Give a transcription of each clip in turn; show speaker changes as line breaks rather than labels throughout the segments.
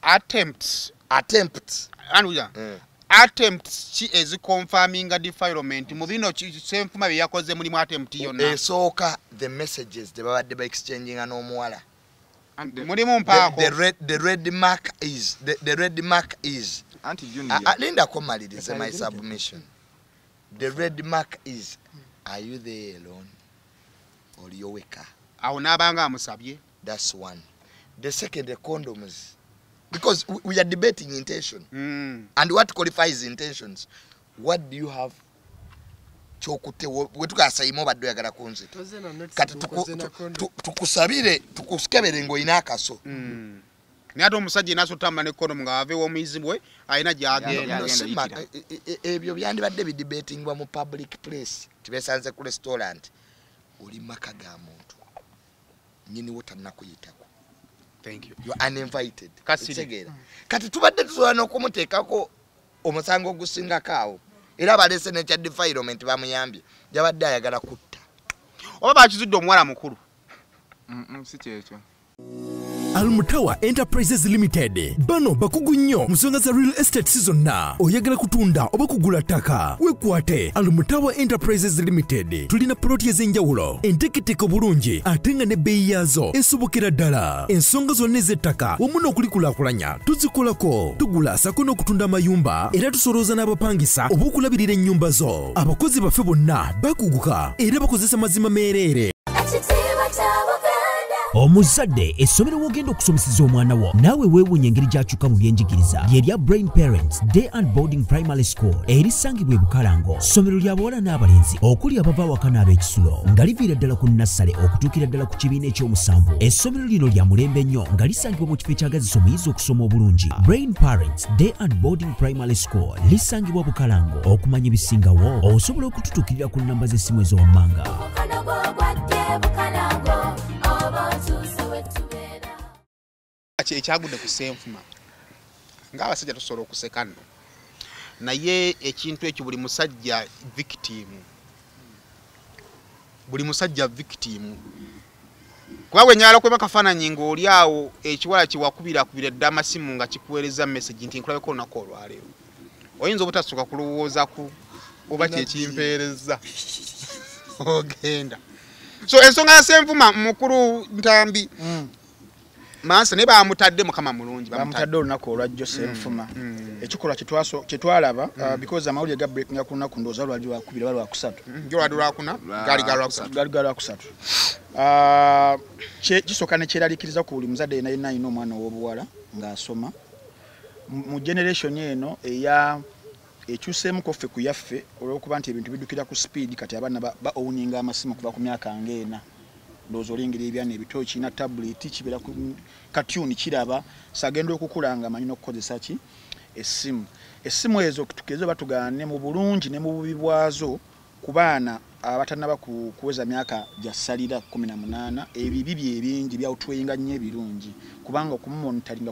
attempts anuja attempts chi ezi confirming a defilement mu bino Ssenfuma bye yakoze mulimu attempt yonna
esooka the messages they babadde ba exchanging n'omuwala
mulimu mpaako
the red mark is
Auntie Junior
Linda komalirize my submission. The red mark is, are you there alone or you weka?
Awo nabanga amusabye.
That's one. The second, the condoms, because we are debating intention and what qualifies intentions. What do you have? Chokute wetukasayimo baddo yagala kunze kati tukusabire tukusikebere ngo inakaso
Nyato omusajja nasotamba ne kono nga ave omuyizibwe ayina gyagenda
ebyo byandibadde bidebatingwa mu public place tibesanze ku restaurant oli maka ga muntu nyini wotanakuyitako.
Thank you.
You are uninvited. Kati tubadde tusobola n'okumuteekako omusango ogusinga kaawo era balese ne kya defilement bamuyambye yabadde ayagala kutta
oba bakizudde omuwala mukulu
si kyekyo.
Almutawa Enterprises Limited bano bakugu nnyo musonga za real estate season na oyagala kutunda oba kugula ttaka wekwate Almutawa Enterprises Limited tulina ploti ez'enjawulo enteketeko bulungi ate nga ne bbeeyi yaazo esobokera ddala ensonga zonna ez'ettaka wamu n'okulikulaakulanya tuzikolako tugula sako n'okutunda amayumba era tusolooza n'abapangisa oba okulabirira ennyumba zo abakozi baffe bonna bakuguka era bakozesa mazima meereere. Omuzadde essomero wogenda okusomeseza omwana wo naawe weewuunya engeri gy'akyuka mu byenjigiriza ly'erya Brain Parents Day and Boarding Primary School erisangibwa e Bukalango. Ssomero lya bawala n'abalenzi okuli abava awaka n'ab'ekisulo nga liviira ddala ku nnassale okutuukira ddala ku kibiina eky'omusanvu. Essomero lino lya mulembe nnyo nga lisangibwa mu kifo ekyagazisa omuyizi okusoma obulungi. Brain Parents Day and Boarding Primary School lisangibwa Bukalango. Okumanya ebisingawo osobola okututuukirira ku nnamba z'essimu ez'owammanga.
Ekyagudde ku Ssenfuma ng'abasajja tusobola okuseka nno naye ekintu ekyo buli musajja victim kuba gwenyala kweba kafaananyi ng'oli awo ekiwala kiwakubira dda amasimu nga kikuweereza message nti nkulabeko olunaku olwaleero oyinza obutasooka kulowoozaku oba kyekimpeereza ogenda so ensonga ya Ssenfuma mukulu Ntambi Mansa ne bamutadde mukama mulungi
bamutadde olunaku olwajjo Ssenfuma ekikola kyetwalaba because amawulire ga breaking ku lunaku ndooza lwali lwakubira lwakusatu gali lwakusatu kisooka ne kyeralikiriza ku buli muzadde yenna alina omwana ow'obuwala ng'asoma mu generation eno ekyuseemuko ffe ku yaffe olw'okuba nti ebintu biddukira ku speed kati abaana ba-owninga amasimu kuva ku myaka ng'ena ndowooza olingira ebyana ebito kirina tablet kibeera ku katuni kiraba sagenda okukulanga amanyi n'okukozesa ki essimu ezo tukeze batugane mu bulungi ne mu bubi bwazo ku baana abatannaba kuweza myaka gyasalira 18 ebibi bye bingi byawutweyinga nnyo ebirungi kubanga okumumonitaringa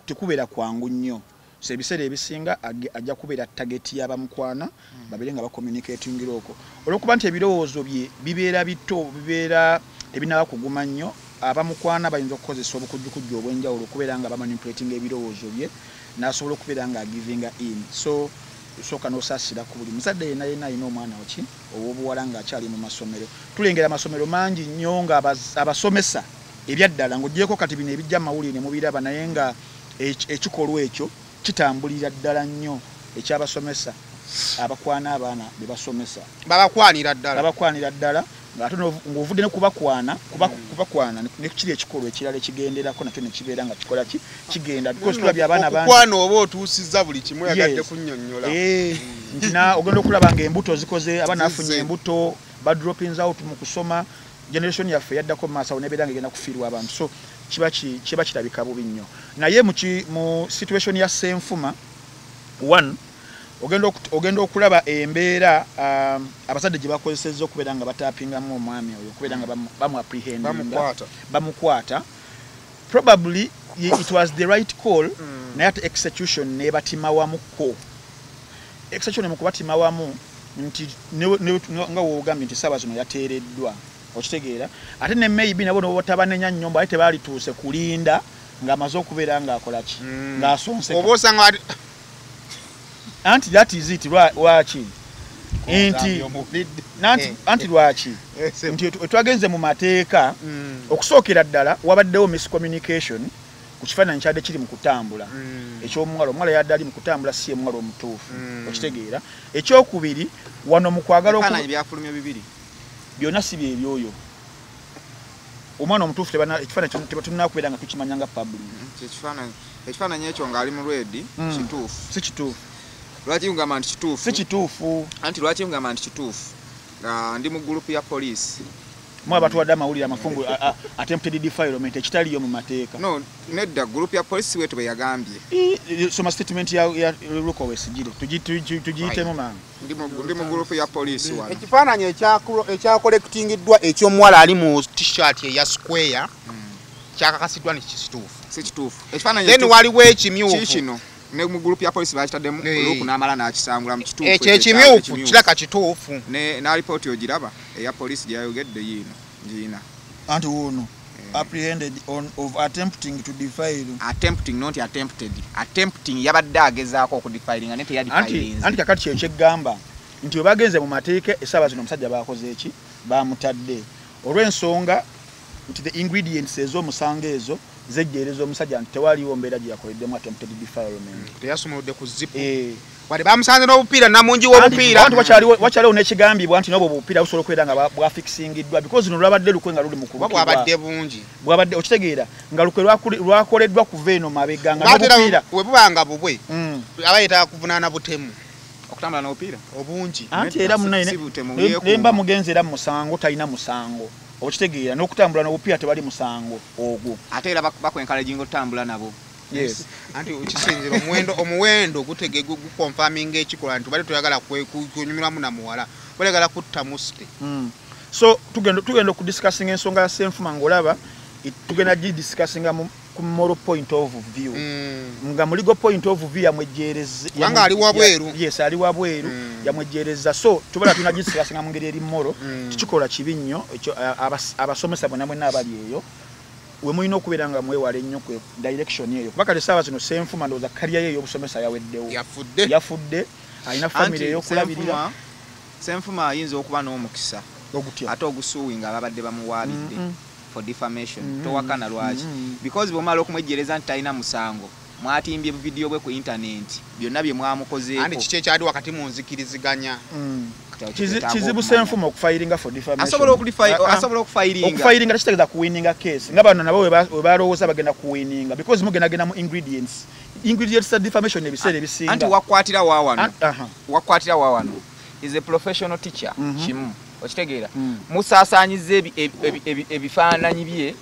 tekubeera kwangu nnyo. So ebiseera ebisinga ajja kubeera target y'abamukwana babere nga bakommunicatingira okwo olw'okuba nti ebirowoozo bye bibeera bito bibeera ebinaba kuguma nnyo abamukwana bayinza okukozesa obukujjukujju obw'enjawulo okubeera nga bamanipulating ebirowoozo bye n'asobola okubeera nga agivinga in so sooka n'osaasira ku buli muzadde yenna alina omwana waki ow'obuwala ng'akyali mu masomero. Tulengera amasomero mangi nnyo nga abasomesa ebyaddala ng'oggyeko kati bino ebijja amawulire ne mubiraba naye nga ekikolwa ekyo kitambulira ddala nnyo ekyabasomesa abakwana abaana be basomesa
babakwanira
ddala ng'ate ng'ovudde ne kubakwana ne kiri ekikolwa ekirala ekigenderako nakyo ne kibeera nga kikola kigenda because tulabye abaana bangi
okukwana oba otuusizza buli kimu yagadde kunnyonnyola
nti ogenda okulaba ng'embuto zikoze abaana bafunye embuto badropins out mu kusoma generation yaffe yaddako mu maaso nebeera ng'egenda kufiirwa abantu so kiba kirabika bubi nnyo naye mu situation ya Ssenfuma one ogenda okulaba embeera abazadde gye bakozesezza okubeera nga batapingamu omwami oyo okubeera nga bamukwata probably it was the right call naye ate execution nebatima wamuko execution mukubatima wamu nti nga woogambye nti saba zino yateereddwa okitegeera ate ne maybe nabo no tabanenya nnyomba ate tebalituuse kulinda ng'amaze okubeera ng'akola ki ng'asonseka
oba osanga
anti that is it lwaki anti lwaki nti twagenze mu mateeka okusookera ddala wabaddewo miscommunication ku kifaananyi kyadde kiri mu kutambula omuwala yadde ali mu kutambula si ye muwala omutuufu okitegeera ekyokubiri wano mu kwagala
byafulumye bibiri
byonna si byebyoyo omwana omutuufu ekifaananyi tebatunina kubeera nga tukimanya nga public
ekifaananyi ekyo ng'ali mu lwedi kituufu
si kituufu
lwaki ngamba nti kituufu
si kituufu
anti lwaki ngamba nti kituufu ndi mu gurupu ya poliisi
mwa batuwadde amawulire amafungu attempted defilement ekitaliyo mu mateeka
no nedda gurupu ya poliisi wetu bwe yagambye
soma statement ya Lukowesigire tugiyitemu mangu
ndi mu gurupu ya poliisi wano
ekifaananyi ekyakolektingiddwa eky'omuwala ali mu t-shirt eya square kyakakasiddwa nti kisituufu
si kituufu ekifaananyi
then waliwo ekimyufu
kino ne mu group ya police bakitaddemu oluku n'amala n'akisangula mu kituufu
ekyo ekimyufu kiraka kituufu
na report ogiraba eya police gyayogedde ngiina
anti wuno apprehended of attempting to defile
attempting yabadde agezaako okudefilinga ne teyadifilinze
anti kakati kyo kyeggamba nti we bagenze mu mateeka essaawa zino omusajja baakoze eki baamutadde olw'ensonga nti the ingredients ez'omusango ezo zejjeereza omusajja nti tewaliwo mbeera gye yakoleddemu attempted defilement
teyasumuludde ku zipu wadde bamusanze n'obupiira namungi w'obupiira
anti wakyaliwo n'ekigambibwa nti n'obwo obupiira busobola okubeera nga bwafikisingiddwa because luno lwabadde lukwe nga luli mu kubukibwa
bwabadde bungi
bwabadde okitegeera nga lukwe lwakoleddwa kuva eno mabega nga n'obupiira
we bubanga bubwe aba yeetaaga kuvunaana butemu
okutambula n'obupiira
obungi
anti era munanemba mugenzi era musango talina musango okitegeera n'okutambula n'obupiira tebali musango ogwo
ate era bakwenkalaginga okutambula nabo
yes anti kisinzira omuwendo gukonfaminga ekikola nti bali toyagala kunyumiramu na muwala balegala kutta musite
so tugenda okudiscussinga ensonga ya Ssenfuma ng'olaba tugenda gidiscussinga ku moral point of view nga muligo point of view yamwejjeereza
wanga ali wabweru
yes ali wabweru yamwejjeereza so tubala tunagidiscussinga mu ngeri eri moral tikikola kibi nnyo ekyo abasomesa bonna mwenna abali eyo we mulina okubeera nga mwewala ennyo ku direction eyo kuba kale essaawa zino Ssenfuma ndowooza kaliya ye ey'obusomesa yaweddewo yafudde alina famire ey'okulabirira
Ssenfuma ayinza okuba n'omukisa
ogutya
ate ogusuuwinga ababadde bamuwaabidde for defamation towakana lwaki because bw'omala okumwejjereza nti talina musango mwatimbye video bwe ku internet byonna bye mwamukozeeko
andi kiki ekyali wakati mu nzikiriziganya
kizibu Ssenfuma okufayiringa for defamation
asobola okufayiringa
tekitegeeza kuwininga case nga bano nabo we balowooza bagenda kuwininga because mugendagenda mu ingredients za defamation ebiseera ebisinga
anti wakwatira waawano is a professional teacher kimu okitegeera musaasaanyiza ebifaananyi bye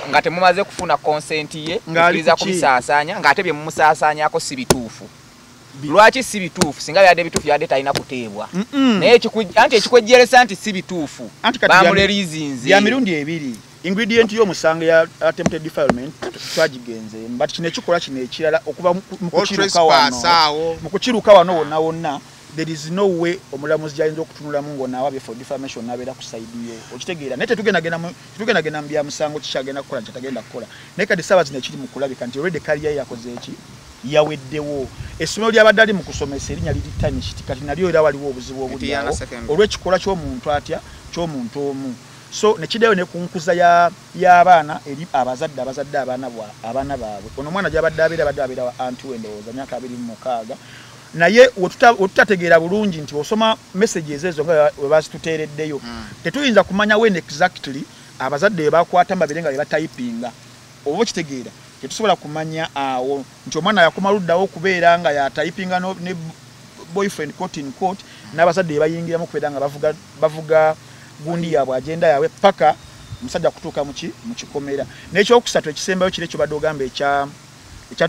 nga temumaze kufuna consent ye okiriza kubisaasaanya ng'ate bye mumusaasaanyako si bituufu lwaki si bituufu singa byadde bituufu yadde talina kuteebwa naye anti ekikwejjeresa nti si bituufu bamulerizinze
bya mirundi ebiri ingredient y'omusango ya attempted defilement twagigenze but kino ekikola kino ekirala okuba mu kukiruka wano wonna there is no way omulamuzi gyayinza okutunulamu ng'onaawabye for defamation n'abeera ku side ye okitegeera naye tetugendagenda mu bya musango kikyagenda kukola kyatagenda kukola naye kati essaawa zino ekiri mu kulabika nti already kaliya ye yakoze eki yaweddewo essomero ly'abadde ali mu kusomesa erinnya liri tanishiti kati nalyo era waliwo obuzibu obulyawo olw'ekikola ky'omuntu atya ky'omuntu omu so nekiddayo ne ku nkuza y'abaana eri abazadde abaana baabwe ono omwana gy'abadde abeera wa anti we ndowooza myaka 26 naye wetutategeera bulungi nti osoma messages ezo nga we bazituteereddeyo tetuyinza kumanya when exactly abazadde be bakwata mbabire nga be batayipinga oba okitegeera tetusobola kumanya awo nti omwana yakoma luddawo okubeera nga yatayipinga ne boyfriend court in court n'abazadde be bayingiramu okubeera nga bavuga gundi yaabwe agenda yaabwe paka omusajja kutuuka mu kikomera n'ekyokusatu ekisembayo kiri ekyo badde ogamba ekya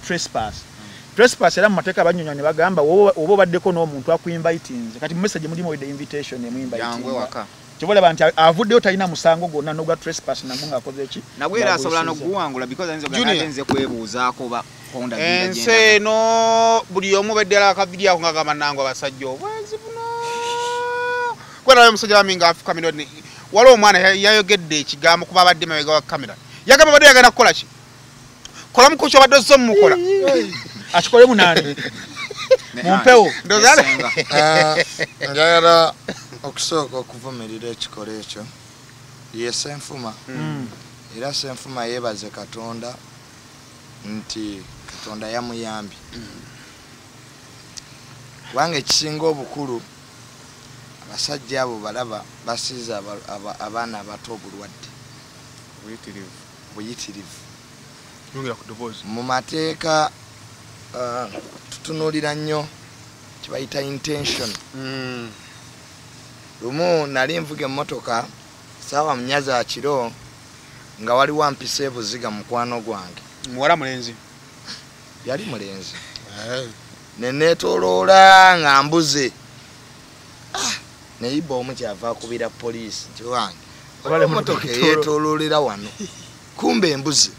trespass era mu mateeka abanyonyola ne bagamba oba obaddeko n'omuntu akuinvitinze kati mu message mulimu the invitation emuinvitinga kibolaba nti avuddeyo talina musango gwonna n'ogwa trespass namwe ng'akoze eki
nabwe era asobola n'okuguwangula because ayinza kwebuuzaako
ensi eno buli omu beddala akavidiyo ako ng'agamba nangu abasajja obwenzi buno kwerayo omusajja wami ng'afukamira waliwo omwana yayogedde ekigambo kuba abadde mabega wa kamera yagamba badde yagenda kukola ki kola mukucho badde zo mukola
akikole munani mumpewo
njagala okusooka okuvumirira ekikolo ekyo ye Ssenfuma era Ssenfuma yeebaze Katonda nti Katonda yamuyambye kubanga ekisinga obukulu abasajja abo balaba basiiza abaana abato obulwadde buyitirivu mu mateeka tutunuulira nnyo kibayita intention lumu nali nvuga emmotoka saawa munyaza akiro nga waliwo ampisa ebuziga mukwano gwange
muwala mulenzi
yali mulenzi neneetoloola nga mbuze neyiba omu kyava akubira poliisi nti wange emotoka eyeetoloolera wano kumbe embuzi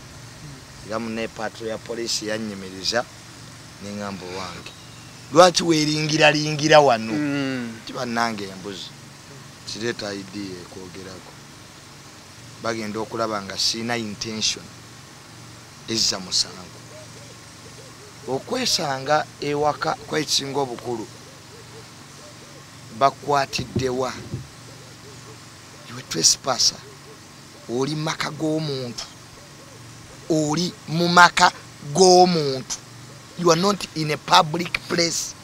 era munepatro ya poliisi yannyimiriza neŋŋamba wange lwaki weeringiralingira wano kibannange embuzi kireeta idea ekwogerako bagenda okulaba nga siina intention ezza musango okwesanga ewaka kwekisinga obukulu bakwatiddewa iwe trespasser oli maka g'omuntu oli mu maka g'omuntu you are not in a public place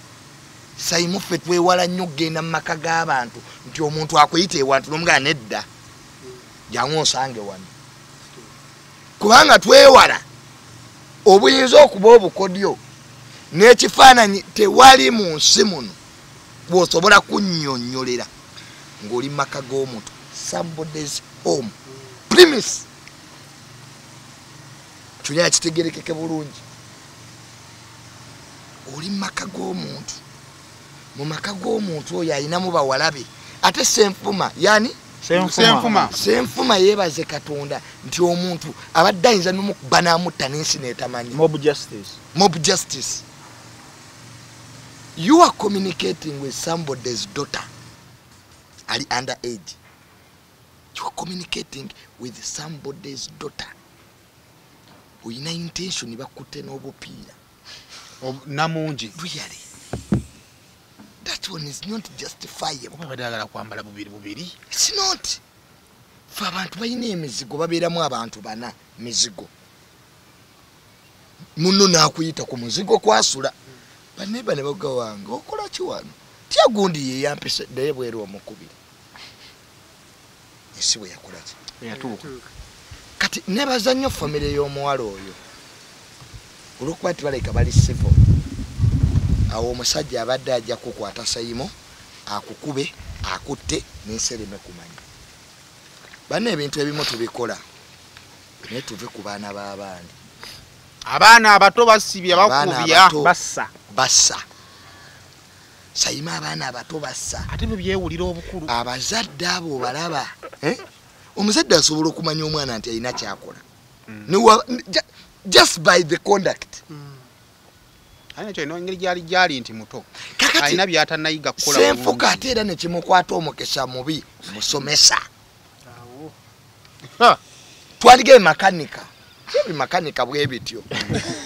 sayimuffe twewala nnyo okgenda mu maka g'abantu nti omuntu akuyita ewantu n'omugana nedda jangu osange wano kubanga twewala obuyinza okuba obukodyo n'ekifaananyi tewali mu nsi muno bw'osobola kunnyonnyolera ng'oli mu maka g'omuntu somebody's home premise kyolina kitegerekeke bulungi oli mu maka g'omuntu mu maka g'omuntu oyo alinamu bawalabe ate Ssenfuma yani Ssenfuma yeebaze Katonda nti omuntu abadde ayinza n'omukuba n'amutta n'ensi n'etamanyi
mob justice
you are communicating with somebody's daughter ali under age you are communicating with somebody's daughter oyina intention bakutte n'obupiira
namungi
really that one is not justifiable
badagala kwambala bubiri
it's not fa abantu bayina emizigo babeeramu abantu bana mizigo muno nakuyita ku muzigo kwasula baneba ne baga wange okola ki wano tya gundi ye yampise naye bweru omukubiri esiwe yakola ki
yatuuka
kati nebaza nnyo famire y'omuwala oyo olwokuba tibaleka bali civil awo omusajja abadde ajja kukwata sayimo akukube akutte n'ensereme kumanya bana ebintu ebimu tubikola naye tuve ku baana b'abandi
abaana abato basibye bakubya
bassa sayima abaana abato bassa
ate byewulira obukulu
abazadde abo balaba omuzadde asobola okumanya omwana nti alina kyakola just by the conduct
ayina ino engeri gyali nti muto alina byatanayiga kukola
Ssenfuka ate era nekimukwata omukisa mubi musomesa twalige makanika makanika bwebityo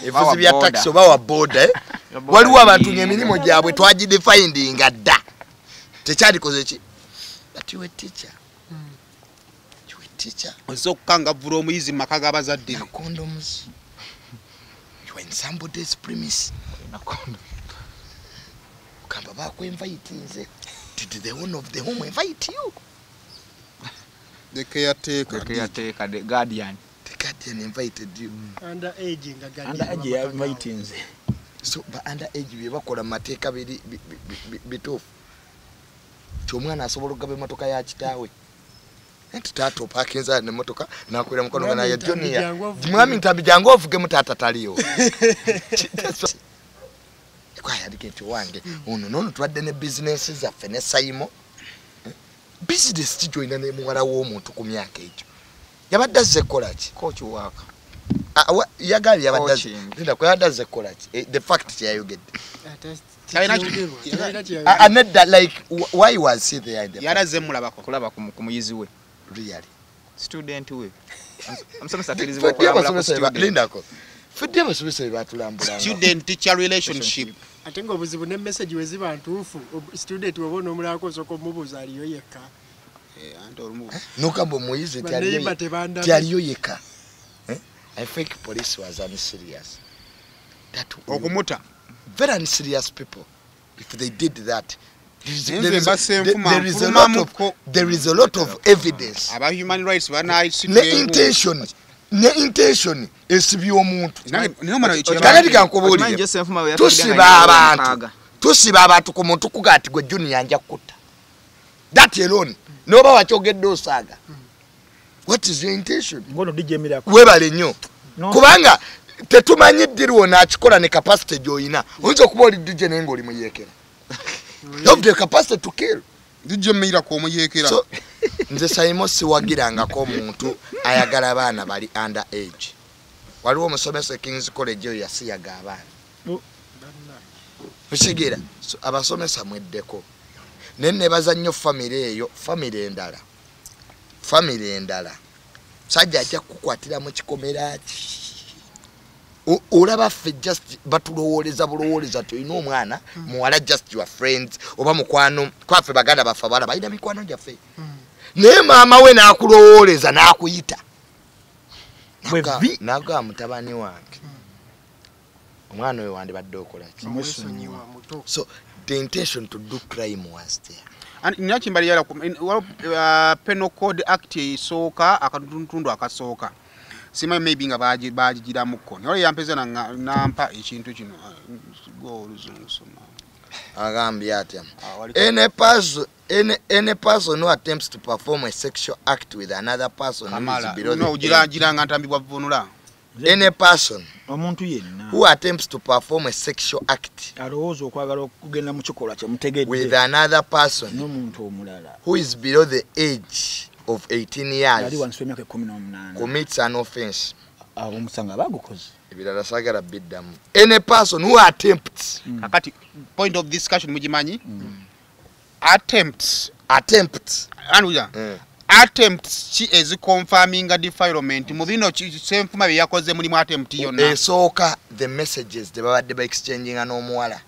evuzi bya taxi oba wa boda waliwo abantu ng'emirimu gyabwe twagidefindinga dda tekyalikoze ki but you a teacher
ozo okukangavvula omuyizi mu maka g'abazadde
condoms you are in somebody's premise kamba bakwenvitinze did the owner of the home invite you
the caretaker
the guardian
invited you
under age
ya invitinze
so ba under age bye bakola mateeka bituufu kyomwana asobola okugaba emmotoka ya kitaawe tutato pakinza ne motoka nakwera mukono na ya Junior mwami ntambi jangu ovuge mutata taliyo kwa yadikecho wange ono twadde ne business zaffe ne sayimo business tijoina ne muwala w'omuntu ku myaka ekyo yabadde zekola ki
coach waka
yagali yabadde nda kwa yabadde zekola ki the fact ya you get another like why was he there
yaraze mulabako
kulaba ku muyizi we
really
student we amusomesa akirizibwa
okulambula Lindako fedde abasomesa batulambula
student teacher relationship
ate ng'obuzibu ne message weziba ntuufu student wabona omulako soko mubuza aliyo yekka
nokamba omuyizi tyaliyo yekka. I think police was unserious. That
okumuta
very unserious people. If they did that, there is a lot of evidence.
About human rights,
Ne intention esibi omuntu. Tusiba abantu ku muntu kugati gwe junior anja kutta. That alone. Noba wachogedde osaga. What is your intention?
Ngono DJ Miracle.
Webale nnyo. Kubanga tetumanyi ddirwo nakikola ne capacity joyina. Oyinza okuba oli DJ nengo oli muyekera. You have the capacity to kill.
DJ Miracle omuyekera.
So nze sayimo siwagirangako omuntu ayagala abaana bali under age. Waliwo omusomesa King's College oyo yasiyaga abaana. Okigira so abasomesa mweddeko. Nenne bazannyo family eyo family endala sajja ajja kukwatira mu kikomera olaba ffe just batulowooleza bulowooleza tulina omwana muwala just your friends oba mukwano kwaffe baganda baffe abala balina mikwano gyaffe naye maama we n'akulowooleza n'akuyita naga mutabani wange omwana we wandibadde okola ki. So the intention to do crime was there.
And nyachimbali yala Penal Code Act isooka akatundu akasooka sima maybe nga bajigira mukoni ole yampeza nampa ekintu kino go oluzungu soma
agambye atya any person who attempts to perform a sexual act with another person who is below
no ujiranga ntambibwa vunula.
Any person
omuntu yenna
who attempts to perform a sexual act
alowooza okwagala okugenda mu kikolwa kye mutegedde
with another person
n'omuntu omulala
who is below the age of 18 years
ali wansi w'emyaka 18
commits an offense.
Omusanga bagukoze
ebirala sagala biddamu. Any person who attempts
kakati point of discussion mujimanyi attempts anuja attempts chi ezi confirming a defilement mu bino semfuma bye yakoze muri mu attempt yonna
esooka the messages they babadde ba exchanging n'omuwala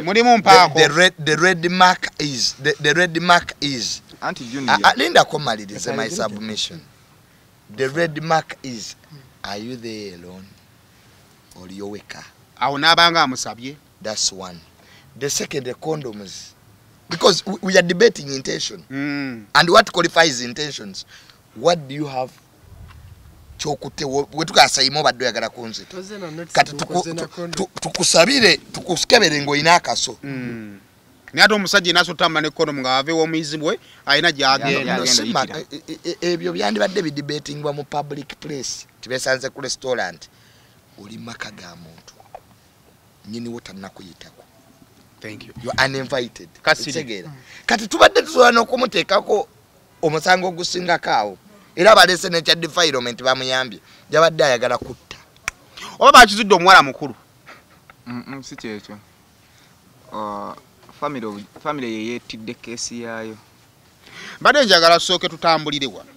muri mu mpaako
the red mark is
Auntie Junior
Linda komalirize my submission. The red mark is are you there alone or you weka
awo nabanga amusabye.
That's one. The second, the condoms, because we are debating intention and what qualifies intentions. What do you have chokute wetukasayimo baddo yagala kunzi kati tukusabire tukusikebere ngo inakaso
ni ato omusajja naso tamba ne condom nga ave omuyizibwe ayina gyagenda
ebyo byandibadde bidebatingwa mu public place tibesanze ku restaurant oli maka ga muntu nyini wotanna kuyitako.
Thank you.
You are uninvited. Kasigera. Kati tubadde tusobola okumuteekako omusango ogusinga kaawo. Era balese ne kya defilement bamuyambye. Jabadde ayagala kutta.
Oba bakizudde omuwala mukulu.
Si kyekyo. Family ye yeetidde keesi yaayo.
Badde njagala sooke tutambulire wano.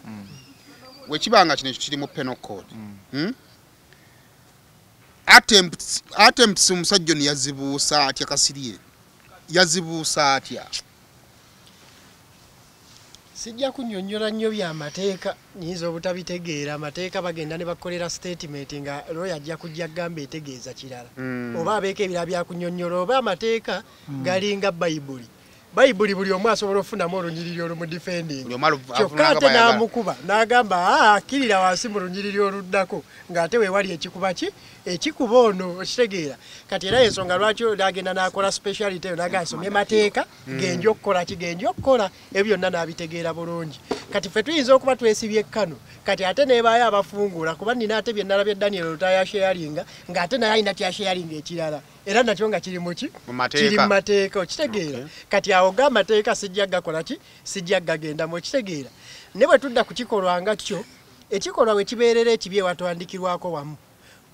Wekibanga kino kiri mu penal code. Attempts omusajja ono yazibuusa atya Kasirye. Yazibuusa atya.
Sijja kunnyonnyola nnyo by'amateeka nyinza obutabitegeera. Amateeka bagenda ne bakolera statement nga lawyer ajja kujja gamba etegeeza kirala. Oba abeeko ebirala byakunnyonnyola oba amateeka galinga Bayibuli. Bayibuli buli omu asobola okufunamu olunyiriri olumu defending. Kyokka ate n'amukuba n'agamba akkirira wansi mu lunyiriri oluddako ng'ate weewali ekikuba ki ekikuba ono okitegeera. Kati era ensonga lwaki n'agenda n'akola speciality eyo n'agamba asomye mateeka genja okukola ki genja okukola ebyo byonna n'abitegeera bulungi. Kati ffe tuyinza okuba twesibye ekkano kati ate neebaayo abafungula kuba nina ate bye nalabye Daniel Lutaya sharinga ng'ate naye alina tyasharinga ekirala era nakyo nga kiri muki kiri mu mateeka okitegeera. Kati awo g'amateeka sijja gakola ki sijja gagenda mu okitegeera. Ne bwe tudda ku kikolwa nga kyo ekikolwa we kibeerera ekibye watwandikirwako wamu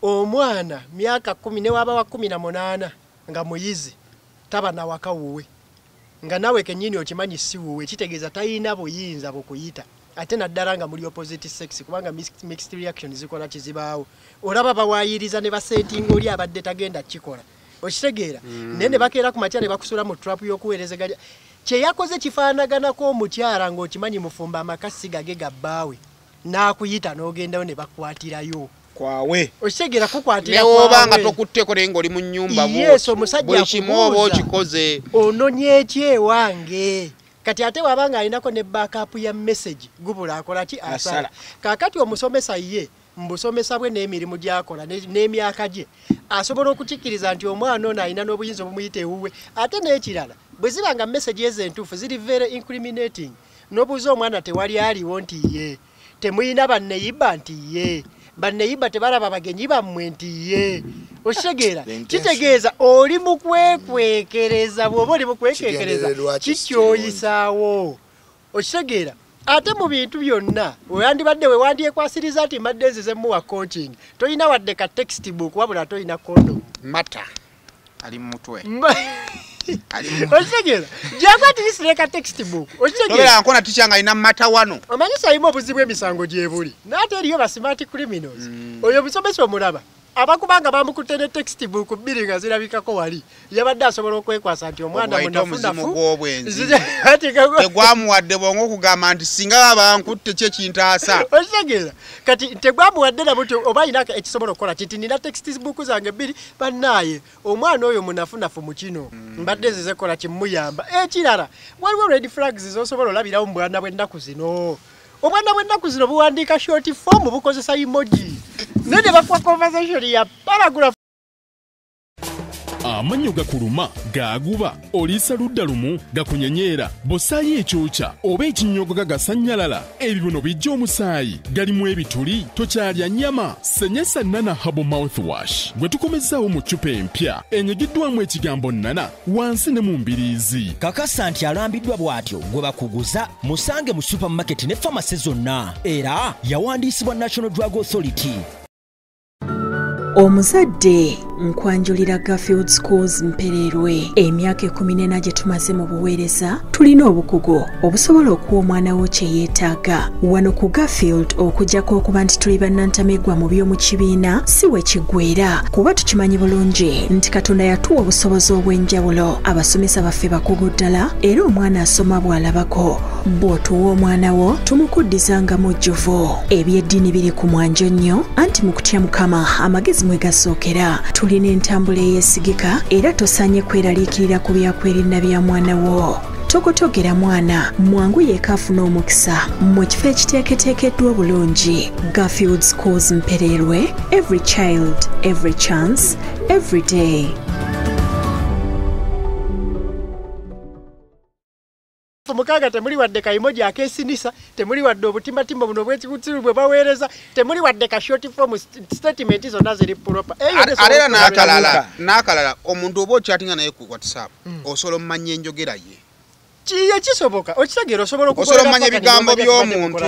omwana myaka 10 ne waba wa 18 nga muyizi taba na waka wuwe nga nawe kennyini okimanyi si wuwe kitegeeza tayina buyinza bukuyita ate naddala nga muli opposite sex kubanga mixed reaction zikola kizibaawo olaba bawayiriza ne basettinga oli abadde tagenda kikola okitegeera nene bakeera ku makya ne bakusula mu trap y'okuweerezeganya kye yakoze kifaanaganako omukyala ng'okimanyi mufumba amakasi gage gabbaawe n'akuyita n'ogendayo ne bakwatirayo
kwawe
okitegeera kukwatira
newoba nga tokutteko naye ng'oli mu nnyumba
yesu omusajja
buli kimu oba okikoze
ononye ekyewange kati ate wabanga alinako ne backup ya message gubula akola ki asala kakati omusomesa ye mbusomesa bwe n'emirimu gy'akola n'emyaka gye asobola okukikkiriza nti omwana ono alina n'obuyinza obumuyita ewuwe ate n'ekirala bwe ziba nga message ezentuufu ziri very incriminating n'obuuza omwana tewali aliwo nti ye temuyina banneyiba nti ye banneyiba tebalaba bagenyi bammwe nti ye okitegeera kitegeeza oli mu kwekwekereza bw'oba oli mu kwekwekereza kikyoyisaawo okitegeera ate mu bintu byonna weyandibadde wewandyekwasiriza nti madde nzizemuwa coaching tolina wadde ka textbook wabula tolina kondo
mata
ali mu mutwe
okitegeera gyakwatirisire ka textbook
okitegeera nkona tikyanga alina mata wano
omanyisa alimu obuzibu emisango gyebuli naate eriyo ba smart criminals oyo omusomesa omulaba abakubanga bamukutte ne textbook bbiri nga zirabikako wali yabadde asobola okwekwasa nti omwana munafunafu
tegwamuwadde bwonga okugamba nti singa baba nkutte kye kintaasa
okitegeera kati tegwamuwadde nabuti oba alina ekisobola okukola kiti nina textbook zange bbiri bannaaye omwana oyo munafunafu mu kino mbadde zizekola kimuyamba ekirala waliwo red flags zosobola olabirawo mu bwana bw'ennaku zino obwana bw'ennaku zino buwandiika short form bukozesa emoji nene bakuwa conversation ya paragraph
amanyo gakuluma gaguba oliisa ludda lumu gakunyenyera bosaayi ekyokya oba ekinyogo gagasanyalala ebibuno bijja omusaayi galimu ebituli tokyalya nnyama senyesa nana habo mouthwash gwe tukomezaawo mu ccupa empya enyigiddwamu ekigambo nana wansi ne mu mbiriizi
kakasa nti alambiddwa bw'atyo gwe bakuguza musange mu supermarket ne famasi zonna era yawandiisibwa National Drug Authority.
Omuzadde nkwanjulira Garfield Schools Mpererwe emyaka 14 gye tumaze mu buweereza tulina obukugu obusobola okuwa omwana wo kye yeetaaga wano ku Garfield okujjako okuba nti tuli bannantamegwa mu by'omu kibiina si we kiggweera kuba tukimanyi bulungi nti Katonda yatuwa obusobozi obw'enjawulo abasomesa baffe bakugu ddala era omwana asoma bw'alabako bw'otuwa omwana wo tumukuddiza nga mujjuvu ebyeddiini biri ku mwanjo nnyo anti mu kutya Mukama amagezi mwe gasookera tulina entambula eyeesigika era tosanye kweraliikirira ku byakwerinda bya mwana wo tokotogera mwana mwangu yeeka afuna omukisa mu kifo ekiteeketeekeddwa obulungi Garfield Schools Mpererwe every child every chance every day.
Mukaga temuli wadde kayimoji akesinisa temuli wadde obutimbatimba buno bwekikutiru bwe baweereza temuli wadde ka short form statement zonna ziri proper
alera n'akalala omuntu oba okyatinga naye ku WhatsApp osobola omumanya enjogera ye
kiye kisoboka okitegeera osobola
omanya ebigambo by'omuntu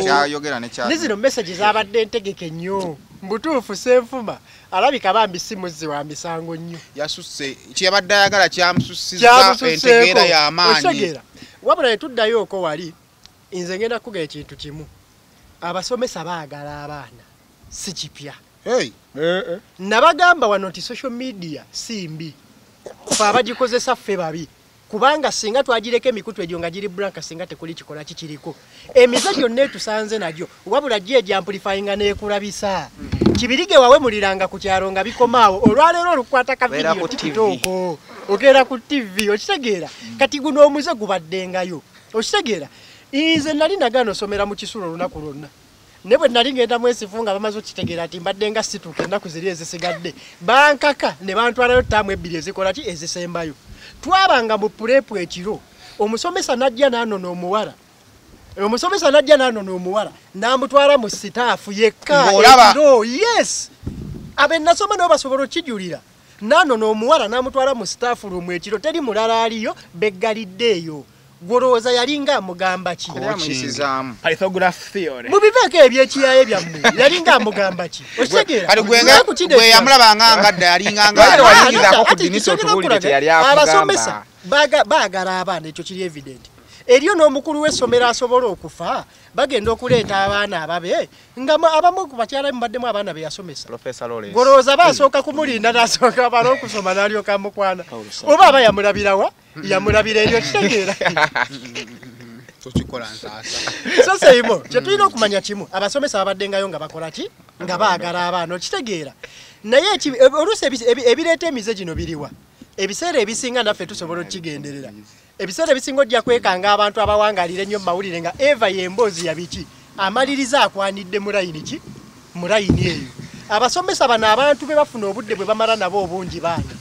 ne zino message zabadde ntegeke nnyo mbutuufu senfuma alabika bambi simu ze wa misango nnyo
yasusse kyabadde ayagala kyamusussizza entegeera y'amaanyi
wabula netuddayo oko wali nze ngenda kuga ekintu kimu abasomesa baagala abaana si kipya nabagamba wano nti social media simbi fe abagikozesa ffe babi kubanga singa twagireko emikutu egyo nga giri blanka singa tekuli kikola kikiriko emize gyonna etusanze nagyo wabula gye egyamplifyinga neekulabisa kibirige wawe muliranga ku kyalo nga bikomaawo olwaleero olukwata ka vidiyo tikitoko ogera ku TV okitegeera kati guno omuze gubaddengayo okitegeera nze nali nagano somera mu kisulo olunaku lwonna ne bwe nali ngenda mwesifu nga bamaze okitegeera ati mbadde nga situuka ennaku ziri ezisigadde bankaka ne bantwalayo ttaamu ebbiri ezikola ki ezisembayo twabanga mu purepu ekiro omusomesa najja n'anona omuwala n'amutwala mu sitaafu yekka ekiro yes abe nasoma nabo basobola okijulira n'anona omuwala n'amutwala mu sitaafu rumu ekiro teri mulala aliyo beggaliddeeyo gwolowooza yalinga amugamba ki mubiveeko ebyekiyaye byammwe yalinga amugamba ki
gwe yamulabanga nga dda
abasomesa baagala abaana ekyo kiri evident eriyo n'omukulu w'essomero asobola okufa bagenda okuleeta abaana ababe nga abamu ku bakyala mubaddemu abaana be yasomesa
Professor Lawrence
golooza basooka kumulinda n'asooka bala okusoma n'alyoka mukwana oba aba yamulabirawa yamulabira eryo kitegeera
tukikola nsaasa
so seimo kyetulina okumanya kimu abasomesa babaddengayo nga bakola ki nga baagala abaana okitegeera naye oluusi ebireeta emize gino biriwa ebiseera ebisinga naffe tusobola okukigenderera ebiseera ebisinga ojja kwekanga abantu abawangalira ennyo mu mawulire nga eva y'emboozi yabiki amaliriza akwanidde mu layini ki mu layini eyo abasomesa bano abantu be bafuna obudde bwe bamala nabo obungi baana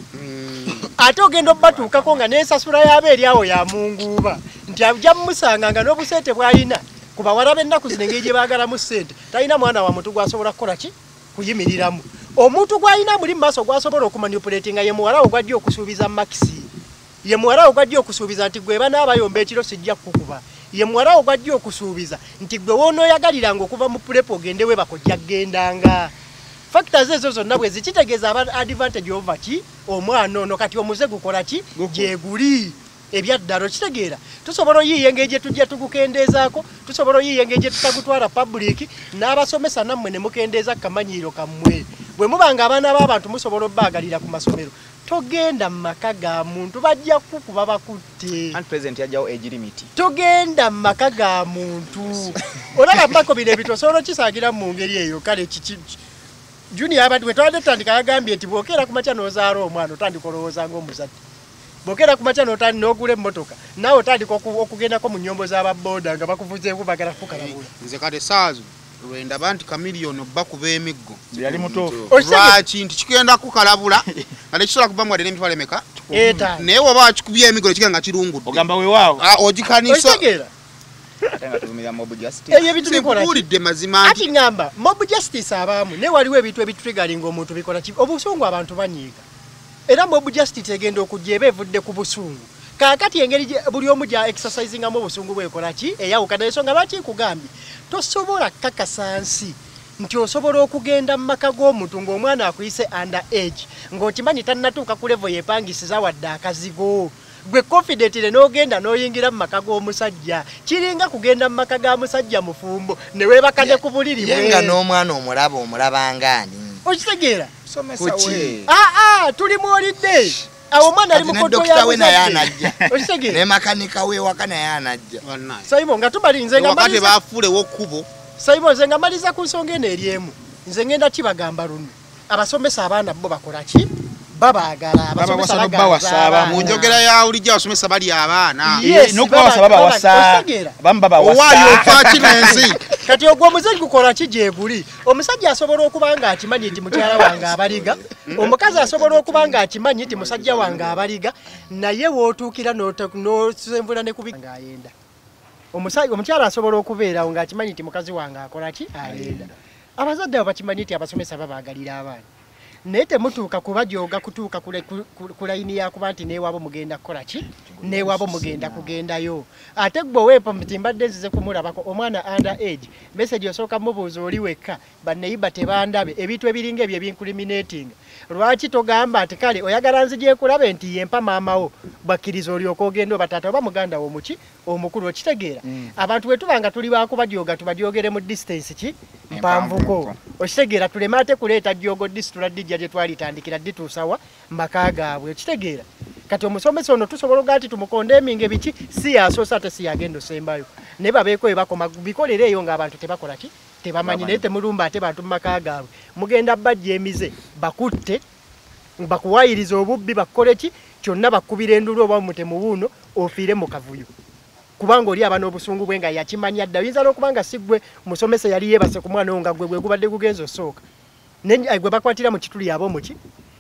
ate ogenda obbatuukako nga n'ensasula yabo eri awo ya munguuba nti ajja mumusanga nga n'obusente bw'alina ku bawala b'ennaku zino engeri gye baagalamu ssente talina mwana wa muntu gw'asobola kukola ki kuyimiriramu omuntu gw'alina muli mu maaso gw'asobola okumanipulatinga ye muwala we gw'ajja okusuubiza makisi ye muwala we gw'ajja okusuubiza nti gwe banaabayomba ekiro sijja kukuba ye muwala we gw'ajja okusuubiza nti gwe woonooyagaliranga okuva mu pulepo ogendewe bakojja gendanga factors ezo zonna bwe zikitegeeza aba advantage over ki omwana ono kati omuze gukola ki gyeguli ebyaddalo kitegeera tusobola oyiiya engeri gye tujja tugukendeezaako tusobola oyiiya engeri gye tutagutwala public n'abasomesa nammwe ne mukendeeza kamanyiiro kammwe bwe mubanga abaana b'abantu musobola obbaagalira ku masomero togenda mu maka ga muntu bajja kukuba bakutte togenda mu maka ga muntu olaba mpako bino ebintu osobola okisaagira mu ngeri eyo kale junior abantu bwe twabadde tutandika yagambye nti bw'okeera ku makya n'ozaala omwana otandika olowooza ng'omuzadde bw'okeera ku makya n'ogula emmotoka naawe otandika okugendako mu nnyombo z'ababooda nga bakuvuzeeku bagala kukalabula
nze kale saazo lwendaba nti kamiliyoni obbakuba emiggo
yali mutuufu
lwaki nti kigenda kukalabula ate kisobola kuba mwadde n'emitwalo emeka naye waba wakikubya emiggo nekigenda nga kirungudde
ogamba weewaawo
ogikanisa
ebyo ebintu
bikola mazima
ati ngamba mob justice abaamu naye waliwo ebintu ebitutrigalinga omuntu bikola ki obusungu abantu banyiiga era mob justice egenda okujja eba evudde ku busungu kaakati engeri buli omu gya exercisingamu obusungu bwekola ki eyawukana ensonga lwaki nkugambye tosobola kakasa nsi nti osobola okugenda mu maka g'omuntu ng'omwana akuyise under age ng'okimanyi tannatuuka ku level yepangisiza wadde akazigo gwe confidentire n'ogenda n'oyingira mu maka g'omusajja kiringa kugenda mu maka ga musajja mufumbo ne weebaka ne ku buliri bwe
nga n'omwana omulabanga ani
okitegeera tuli mwolidde awo omwana ali mukodo ya
muzadde okitegeera ne makanika w'ewaka naye anajja
Simon nga tubalinze nga
wakati baafuulewo kkubo
Simon nze nga maliza ku nsonga eno eri emu nze ngenda kibagamba luno abasomesa abaana bo bakola ki babaagala abasomesa bagala
mu njogera ya bulijjo abasomesa bali abaana
n'okubawasa babawasa bamu babawasa
owaayo okwaki n'ensi
kati ogwo omuzadde gukola ki gyeguli omusajja asobola okuba nga akimanyi nti mukyala wange abaliga omukazi asobola okuba nga akimanyi nti musajja wange abaliga naye wootuukira n'osenvula ne kubi ng'ayenda omukyala asobola okubeerawo ng'akimanyi nti mukazi wange akola ki ayenda abazadde abo bakimanyi nti abasomesa babaagalira abaana naye temutuuka kubajooga kutuuka ku layini yakuba nti neewaabo mugenda kukola ki neewaabo mugenda kugendayo ate gwe weepo nti mbadde nzize kumulabako omwana under age message osooka mubuuza oli wekka banneyiba tebandabe ebintu ebiringa ebyo ebincriminating lwaki togamba nti kale oyagala nzigyekulabe nti yempa maamawo bakkiriza olyoka ogenda oba taata oba muganda wo muki omukulu okitegeera abantu bwe tuba nga tuli bakubajooga tubajoogere mu distance ki mpanvuko okitegeera tuleme ate kuleeta joogo disitula dijja gye twalitandikira dituusawa maka gaabwe okitegeera kati omusomesa ono tusobola ogaa nti tumukonda eminga ebiki si yasoose ate si yagenda osembayo naye babeeko ebakoma bikolere eyo ng'abantu tebakola ki tebamanyi naye temulumba ate bantu mu maka gaabwe mugenda bajja emize bakutte bakuwayiriza obubbi bakole ki kyonna bakkubira endulu oba mutemu buuno ofiire mu kavuyo kubanga oli aba n'obusungu bwe nga yakimanya dda oyinza n'okuba nga si gwe musomesa yali yeebase ku mwana oyo nga gwe gubadde gugenza osooka naye gwe bakwatira mu kituli yaba omuki